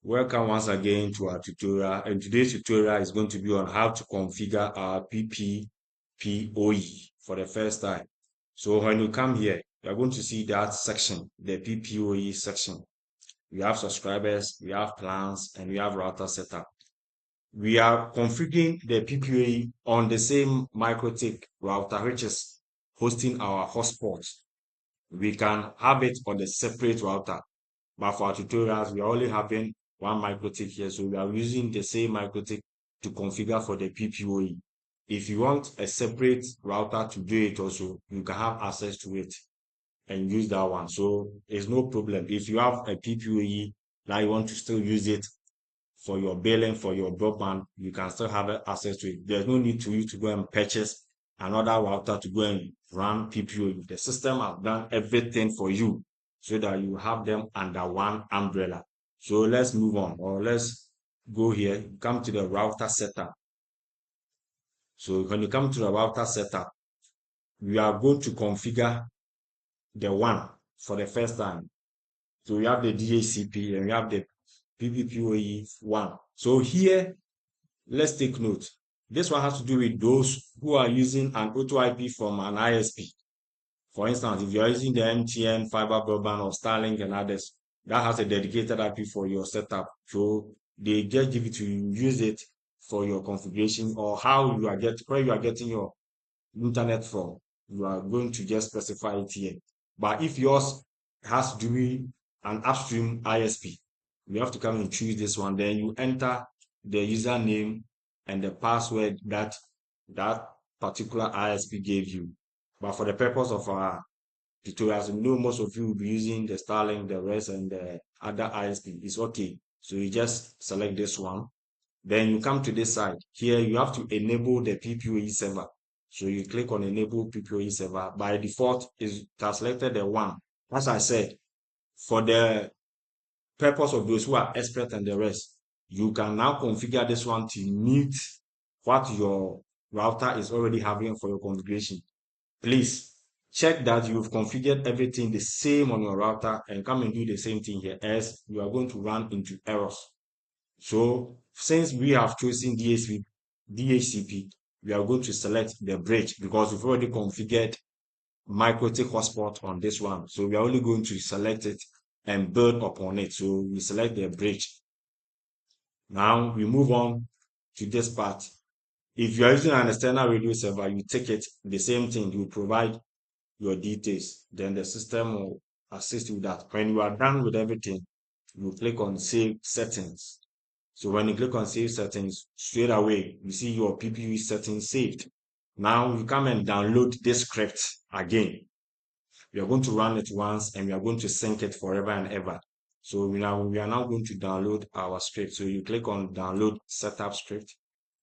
Welcome once again to our tutorial, and today's tutorial is going to be on how to configure our Pppoe for the first time. So when you come here, you are going to see that section, the Pppoe section. We have subscribers, we have plans, and we have router setup. We are configuring the Pppoe on the same MikroTik router, which is hosting our hotspot. We can have it on a separate router, but for our tutorials, we are only having one MikroTik here, so we are using the same MikroTik to configure for the Pppoe. If you want a separate router to do it also, you can have access to it and use that one. So it's no problem. If you have a Pppoe, now you want to still use it for your billing, for your broadband, you can still have access to it. There's no need to you to go and purchase another router to go and run Pppoe. The system has done everything for you so that you have them under one umbrella. So let's move on, or let's go here, come to the router setup. So when you come to the router setup, we are going to configure the one for the first time. So we have the DHCP and we have the Pppoe one. So here, let's take note. This one has to do with those who are using an auto IP from an ISP. For instance, if you're using the MTN, fiber broadband, or Starlink and others, that has a dedicated IP for your setup. So they just give it to you, use it for your configuration or how you are where you are getting your internet from. You are going to just specify it here. But if yours has to do with an upstream ISP, you have to come and choose this one. Then you enter the username and the password that that particular ISP gave you. But for the purpose of our tutorials, we know most of you will be using the Starlink, the rest, and the other ISP. It's okay. So you just select this one. Then you come to this side. Here you have to enable the Pppoe server. So you click on enable Pppoe server. By default, it has selected the one. As I said, for the purpose of those who are expert and the rest, you can now configure this one to meet what your router is already having for your configuration. Please check that you've configured everything the same on your router and come and do the same thing here, as you are going to run into errors. So since we have chosen DHCP, we are going to select the bridge because we've already configured MikroTik hotspot on this one. So we are only going to select it and build upon it. So we select the bridge. Now we move on to this part. If you are using an external radio server, you take it, the same thing, you provide your details. Then the system will assist you with that. When you are done with everything, you click on Save Settings. So when you click on Save Settings, straight away, you see your Pppoe settings saved. Now you come and download this script again. We are going to run it once and we are going to sync it forever and ever. So we are now going to download our script. So you click on Download Setup Script.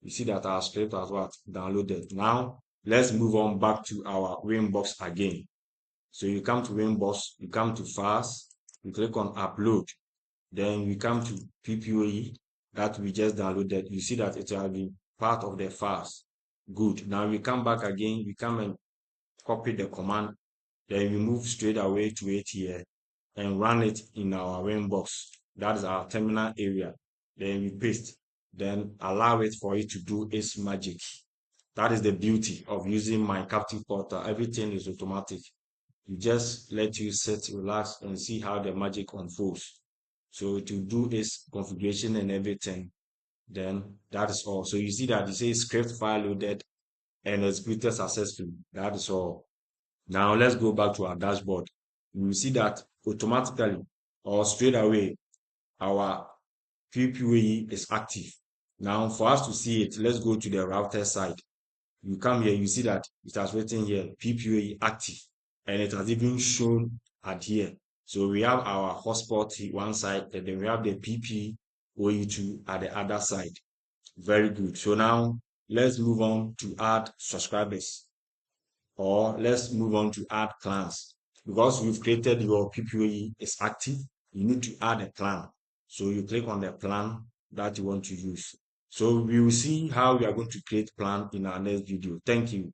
You see that our script has what? Downloaded. Now let's move on back to our Winbox again. So you come to Winbox, you come to Files, you click on Upload. Then we come to Pppoe that we just downloaded. You see that it has been part of the files. Good. Now we come back again, we come and copy the command. Then we move straight away to it here and run it in our Winbox. That is our terminal area. Then we paste. Then allow it for it to do its magic. That is the beauty of using Mycaptiveportal. Everything is automatic. You just let you sit, relax, and see how the magic unfolds. So to do its configuration and everything, then that is all. So you see that it says script file loaded and executed successfully. That is all. Now let's go back to our dashboard. You will see that automatically or straight away, our Pppoe is active. Now for us to see it, let's go to the router side. You come here, you see that it has written here Pppoe active, and it has even shown at here. So we have our hotspot one side, and then we have the Pppoe2 at the other side. Very good. So now let's move on to add subscribers, or let's move on to add clans. Because we've created your Pppoe is active, you need to add a clan. So you click on the plan that you want to use. So we will see how we are going to create plan in our next video. Thank you.